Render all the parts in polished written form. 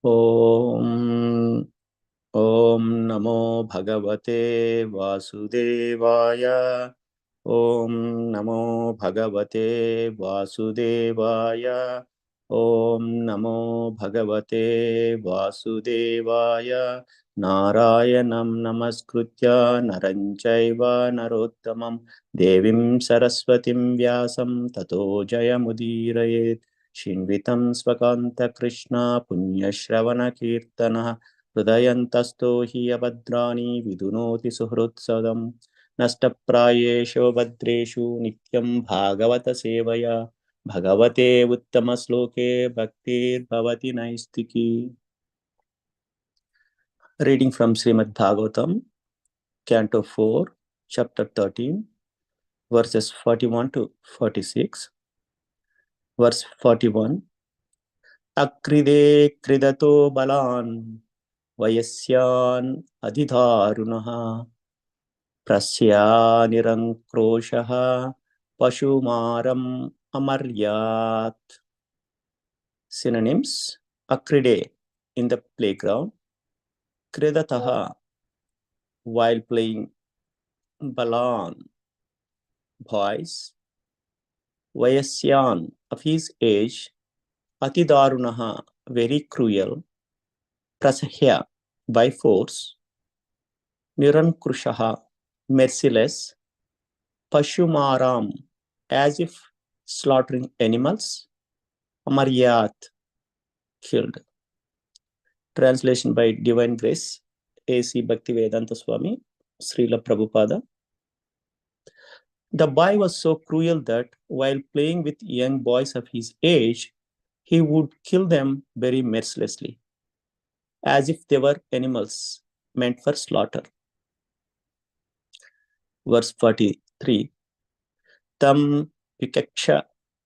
Om Namo Bhagavate Vasudevaya. Om Namo Bhagavate Vasudevaya. Om Namo Bhagavate Vasudevaya. Narayanam Namaskritya Naranchaiva Narottamam Devim Saraswatim Vyasam Tato Jayamudiraye. Shinvitam Svakanta Krishna Punyashravana Kirtana Hridayantastho hi abhadrani vidunoti suhrutsadam nastapprayesho bhadreshu nityam bhagavata sevaya bhagavate uttama sloke bhaktir bhavati naistiki. Reading from Srimad Bhagavatam, Canto 4, Chapter 13, verses 41 to 46. Verse 41. Akride kridato balan vayasyan adhidharunaha prasya nirankroshaha pashumaram amaryat. Synonyms: akride, in the playground; kridataha, while playing; balan, boys; vayasyan, of his age; atidarunaha, very cruel; prasahya, by force; nirankrushaha, merciless; pashumaram, as if slaughtering animals; amaryat, killed. Translation by Divine Grace, A.C. Bhaktivedanta Swami, Srila Prabhupada. The boy was so cruel that while playing with young boys of his age, he would kill them very mercilessly, as if they were animals meant for slaughter. Verse 43. Tam vikaksha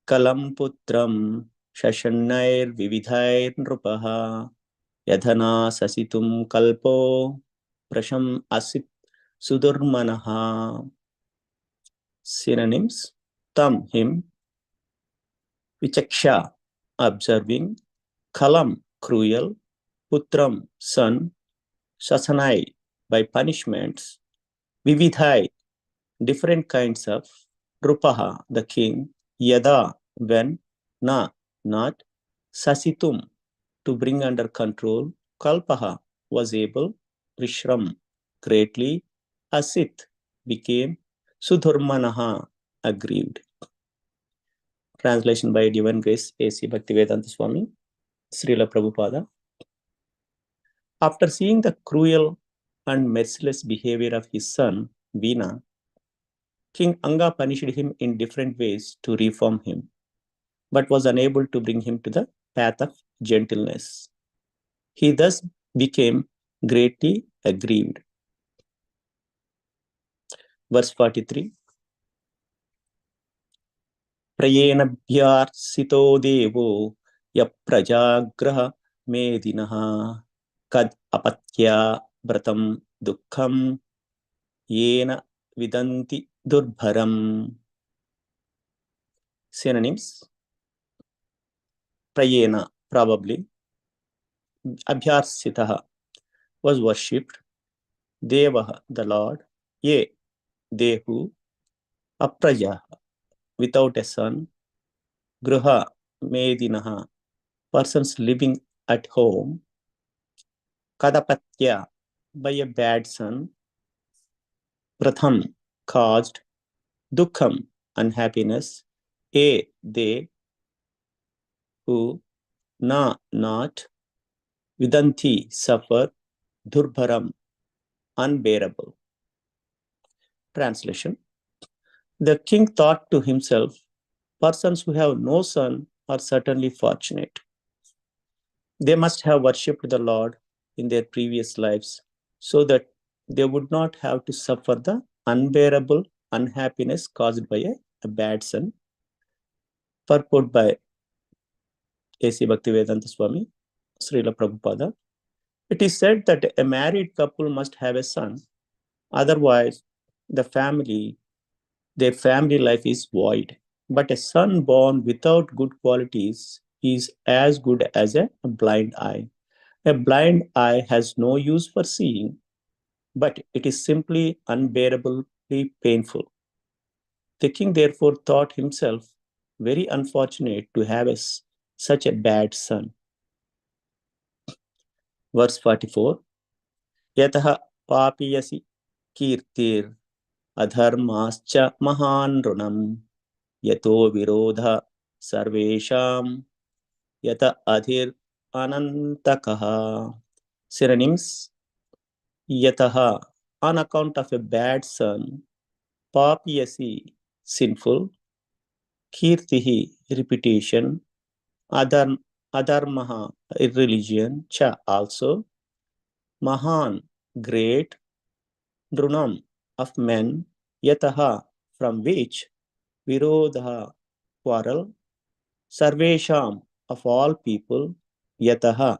kalam putram shashannair vividhair nrupaha yadhana sasitum kalpo prasham asit sudurmanaha. Synonyms: tam, him; vichaksha, observing; kalam, cruel; putram, son; shasanai, by punishments; vividhai, different kinds of; rupaha, the king; yada, when; na, not; sasitum, to bring under control; kalpaha, was able; prishram, greatly; asit, became; sudhurmanaha, aggrieved. Translation by Divine Grace, A.C. Bhaktivedanta Swami, Srila Prabhupada. After seeing the cruel and merciless behavior of his son, Veena, King Anga punished him in different ways to reform him, but was unable to bring him to the path of gentleness. He thus became greatly aggrieved. Verse 43. Prayenabhyartsito devo yaprajagraha medinaha kad apatya vratam dukkham yena vidanti durbharam. Synonyms: prayena, probably; abhyarsitaha, was worshipped; devaha, the Lord; ye, they who; aprajaha, without a son; gruha, medinaha, persons living at home; kadapatya, by a bad son; pratham, caused; dukkham, unhappiness; they who; na, not; vidanti, suffer; durbharam, unbearable. Translation: the king thought to himself, persons who have no son are certainly fortunate. They must have worshipped the Lord in their previous lives so that they would not have to suffer the unbearable unhappiness caused by a bad son. Purport by A.C. Bhaktivedanta Swami, Srila Prabhupada. It is said that a married couple must have a son, otherwise their family life is void. But a son born without good qualities is as good as a blind eye. A blind eye has no use for seeing, but it is simply unbearably painful. The king therefore thought himself very unfortunate to have such a bad son. Verse 44. Yataha papiyasi kirtir adharmascha mahan runam yato virodha sarvesham yata adhir anantakaha. Synonyms: yataha, on account of a bad son; papiyasi, sinful; kirtihi, reputation; adar, adharmaha, irreligion; cha, also; mahan, great; drunam, of men; yataha, from which; virodha, quarrel; sarvesham, of all people; yataha,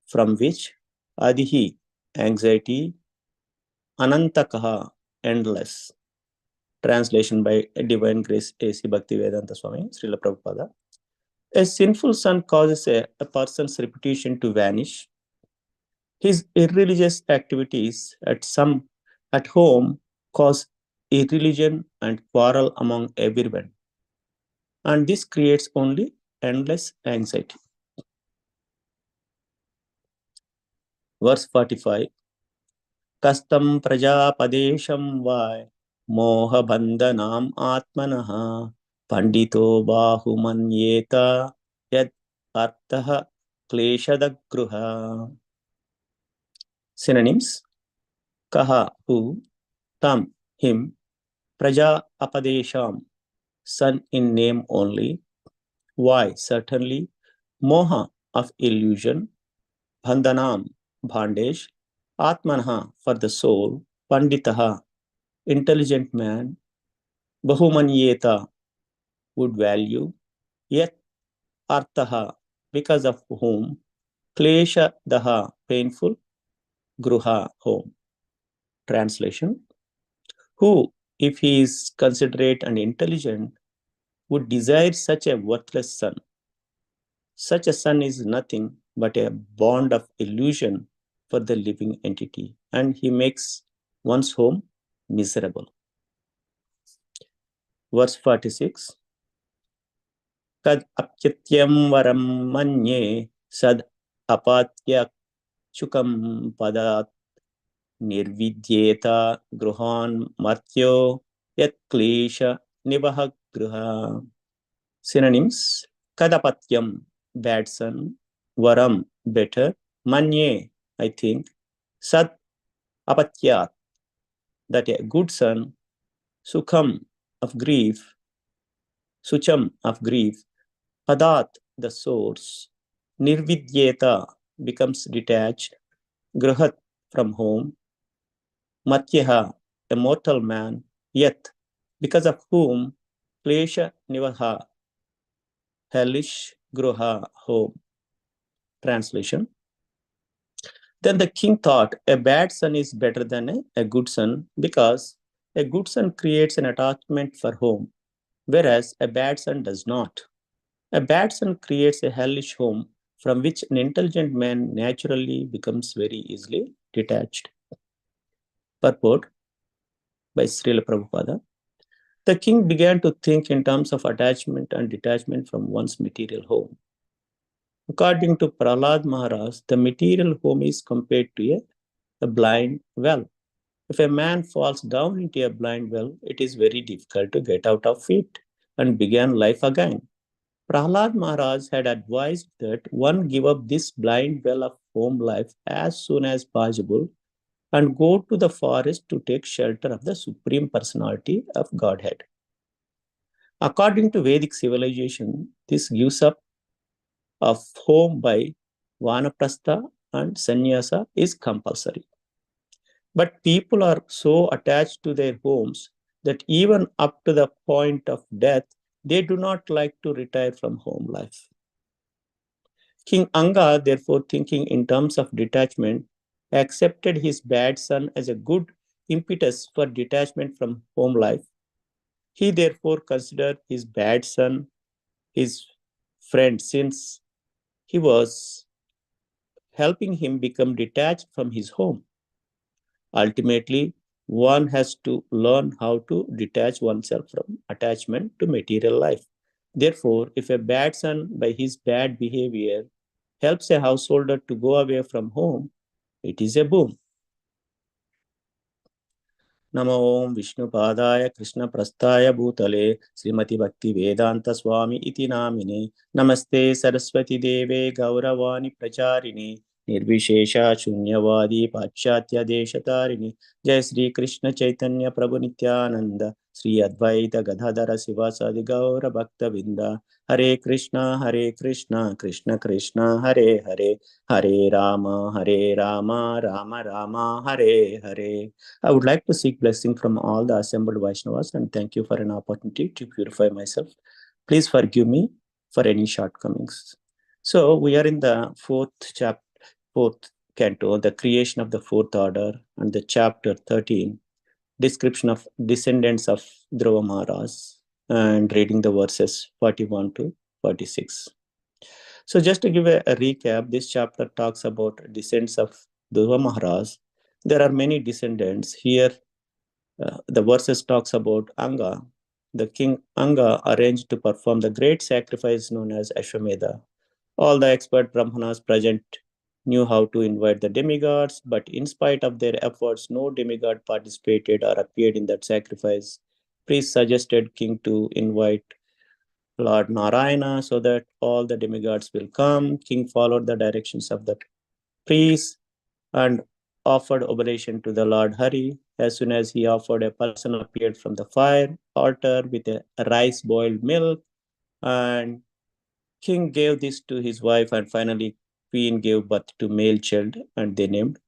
from which; adihi, anxiety; anantakaha, endless. Translation by Divine Grace A.C. Bhaktivedanta Swami, Srila Prabhupada. A sinful son causes a person's reputation to vanish. His irreligious activities at home cause irreligion and quarrel among everyone. And this creates only endless anxiety. Verse 45. Kastam prajapadesham vai moha bandhanam atmanaha pandito bahumanyeta yad artha kleshadagruha. Synonyms: kaha, who; tam, him; praja apadesham, son in name only; why, certainly; moha, of illusion; bandhanam, bondage; atmanaha, for the soul; panditaha, intelligent man; bahumanyeta, would value; yet artaha, because of whom; klesha daha, painful; gruha, home. Translation: who, if he is considerate and intelligent, would desire such a worthless son? Such a son is nothing but a bond of illusion for the living entity, and he makes one's home miserable. Verse 46. Kad apyatyam varam manye sad apatya chukam padat nirvidyeta gruhan matyo yat klesha nibah gruha. Synonyms: kadapatyam, bad son; varam, better; manye, I think; sat, apatyat, that a good son; sukham, of grief; sucham, of grief; padat, the source; nirvidyeta, becomes detached; gruhat, from home; matyaha, a mortal man; yet, because of whom; klesha nivaha, hellish; gruha, home. Translation: then the king thought a bad son is better than a good son, because a good son creates an attachment for home, whereas a bad son does not. A bad son creates a hellish home from which an intelligent man naturally becomes very easily detached. Purport by Srila Prabhupada. The king began to think in terms of attachment and detachment from one's material home. According to Prahlad Maharaj, the material home is compared to a blind well. If a man falls down into a blind well, it is very difficult to get out of it and begin life again. Prahlad Maharaj had advised that one give up this blind well of home life as soon as possible and go to the forest to take shelter of the Supreme Personality of Godhead. According to Vedic civilization, this gives up of home by Vanaprastha and Sannyasa is compulsory. But people are so attached to their homes that even up to the point of death, they do not like to retire from home life. King Anga, therefore, thinking in terms of detachment, accepted his bad son as a good impetus for detachment from home life. He therefore considered his bad son his friend, since he was helping him become detached from his home. Ultimately, one has to learn how to detach oneself from attachment to material life. Therefore, if a bad son, by his bad behavior, helps a householder to go away from home, it is a boon. नमो ओं विष्णुपादाय कृष्णप्रस्थाय भूतले श्रीमति भक्ति वेदांत स्वामी इति नामिने नमस्ते सरस्वती देवे गौरवाणी प्रचारिणे निर्विशेष शून्यवादी पाश्चात्य देशतारिणी जय श्री कृष्ण चैतन्य प्रभु नित्यानंद श्री अद्वैत गदाधर शिवासादि गौर भक्त विंदा हरे Krishna Krishna Krishna Hare Hare Hare Ram Ram Ram Hare Hare. I would like to seek blessing from all the assembled Vaishnavas and thank you for an opportunity to purify myself. Please forgive me for any shortcomings. So we are in the fourth canto, the creation of the fourth order, and the chapter 13, description of descendants of Dhruva Maharaj, and reading the verses 41 to 46. So just to give a recap, this chapter talks about descendants of Dhruva Maharaj. There are many descendants here. The verses talks about Anga. The king Anga arranged to perform the great sacrifice known as Ashwamedha. All the expert Brahmanas present knew how to invite the demigods, but in spite of their efforts, no demigod participated or appeared in that sacrifice. Priest suggested king to invite Lord Narayana so that all the demigods will come. King followed the directions of the priest and offered oblation to the Lord Hari. As soon as he offered, a person appeared from the fire altar with a rice boiled milk, and king gave this to his wife, and finally queen gave birth to male child, and they named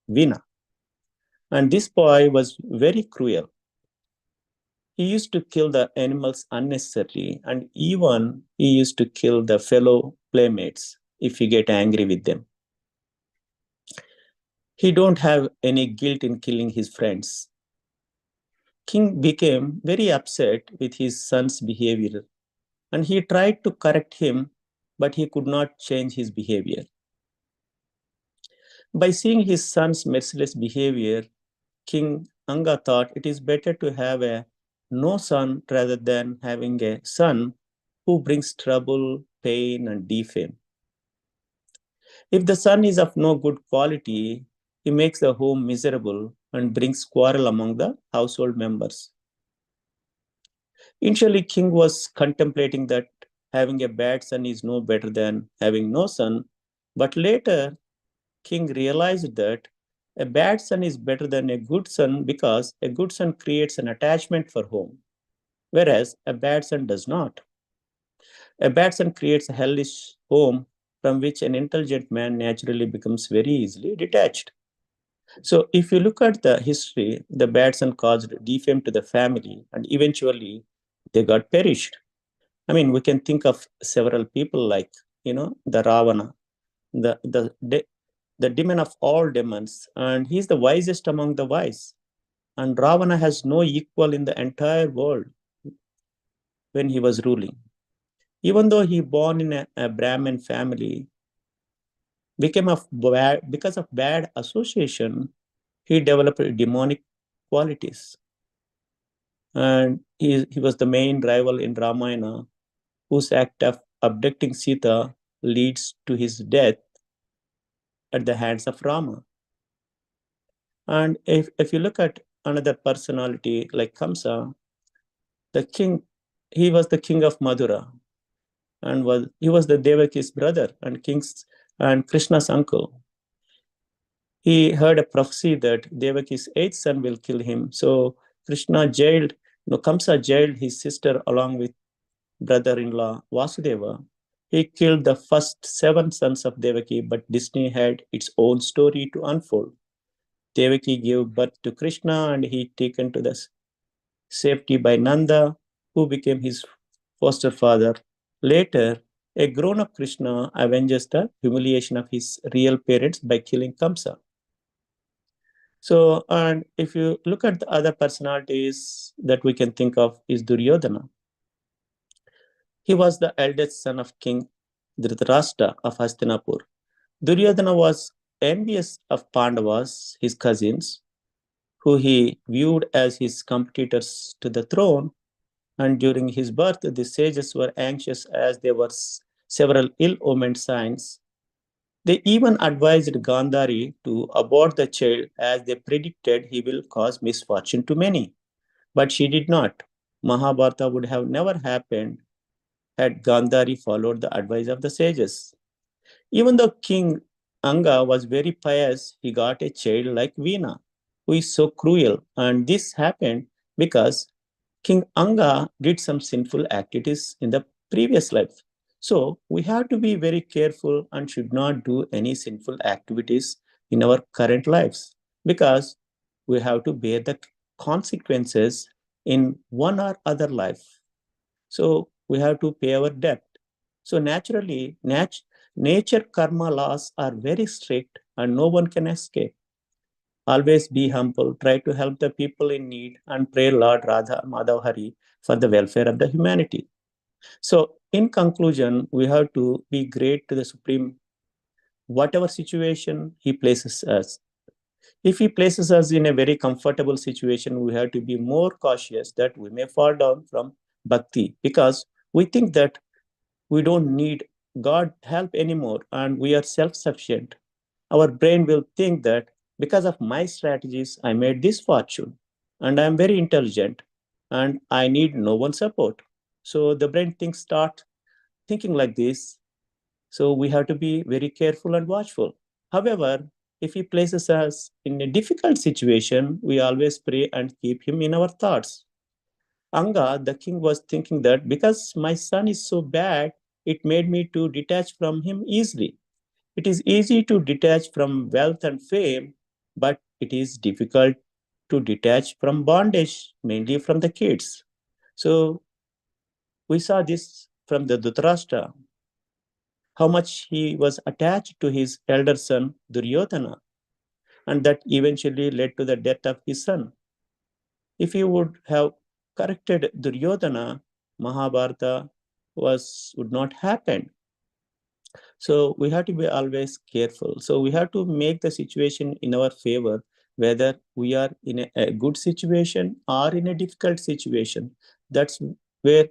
Vina. And this boy was very cruel. He used to kill the animals unnecessarily, and even he used to kill the fellow playmates if he get angry with them. He don't have any guilt in killing his friends. King became very upset with his son's behavior, and he tried to correct him, but he could not change his behavior. By seeing his son's merciless behavior, King Anga thought it is better to have a no son rather than having a son who brings trouble, pain, and defame. If the son is of no good quality, he makes the home miserable and brings quarrel among the household members. Initially, King was contemplating that having a bad son is no better than having no son, but later, King realized that a bad son is better than a good son because a good son creates an attachment for home, whereas a bad son does not. A bad son creates a hellish home from which an intelligent man naturally becomes very easily detached. So, if you look at the history, the bad son caused defame to the family and eventually they got perished. I mean, we can think of several people like, the Ravana, the demon of all demons, and he's the wisest among the wise. And Ravana has no equal in the entire world when he was ruling. Even though he born in a Brahmin family, because of bad association, he developed demonic qualities. And he was the main rival in Ramayana, whose act of abducting Sita leads to his death at the hands of Rama. And if you look at another personality like Kamsa, the king, he was the king of Madura, and he was the Devaki's brother and Krishna's uncle. He heard a prophecy that Devaki's eighth son will kill him. So Kamsa jailed his sister along with brother-in-law Vasudeva. He killed the first seven sons of Devaki, but Disney had its own story to unfold. Devaki gave birth to Krishna and he taken to the safety by Nanda, who became his foster father. Later, a grown-up Krishna avenges the humiliation of his real parents by killing Kamsa. So, and if you look at the other personalities that we can think of is Duryodhana. He was the eldest son of King Dhritarashtra of Hastinapur. Duryodhana was envious of Pandavas, his cousins, who he viewed as his competitors to the throne. And during his birth, the sages were anxious as there were several ill omened signs. They even advised Gandhari to abort the child as they predicted he will cause misfortune to many. But she did not. Mahabharata would have never happened had Gandhari followed the advice of the sages. Even though King Anga was very pious, he got a child like Veena, who is so cruel. And this happened because King Anga did some sinful activities in the previous life. So we have to be very careful and should not do any sinful activities in our current lives because we have to bear the consequences in one or other life. So we have to pay our debt. So naturally, nature karma laws are very strict and no one can escape. Always be humble, try to help the people in need, and pray Lord Radha Madhav Hari for the welfare of the humanity. So, in conclusion, we have to be great to the Supreme, whatever situation He places us. If He places us in a very comfortable situation, we have to be more cautious that we may fall down from bhakti because we think that we don't need God help anymore and we are self sufficient. Our brain will think that because of my strategies, I made this fortune and I'm very intelligent and I need no one's support. So the brain thinks start thinking like this. So we have to be very careful and watchful. However, if he places us in a difficult situation, we always pray and keep him in our thoughts. Anga, the king, was thinking that because my son is so bad, it made me to detach from him easily. It is easy to detach from wealth and fame, but it is difficult to detach from bondage, mainly from the kids. So we saw this from the Dhritarashtra, how much he was attached to his elder son Duryodhana, and that eventually led to the death of his son. If he would have corrected Duryodhana, Mahabharata would not happen. So we have to be always careful. So we have to make the situation in our favor, whether we are in a good situation or in a difficult situation. That's where,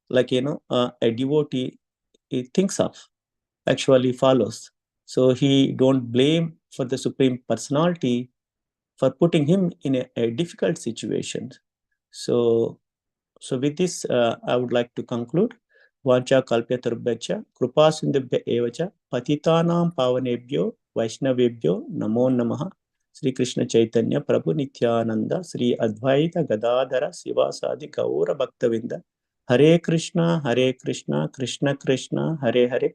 like, a devotee he thinks of, actually follows. So he don't blame for the Supreme Personality for putting him in a difficult situation. So with this, I would like to conclude. Vancha kalpyatarubhyacha kripa sindhubhya evacha patitanam pavanebhyo vaishnavebhyo namo namaha. Sri Krishna Chaitanya Prabhu Nityananda Sri Advaita Gadadhara Sivasadi Gaura Bhaktavinda. Hare Krishna Krishna Krishna Hare Hare,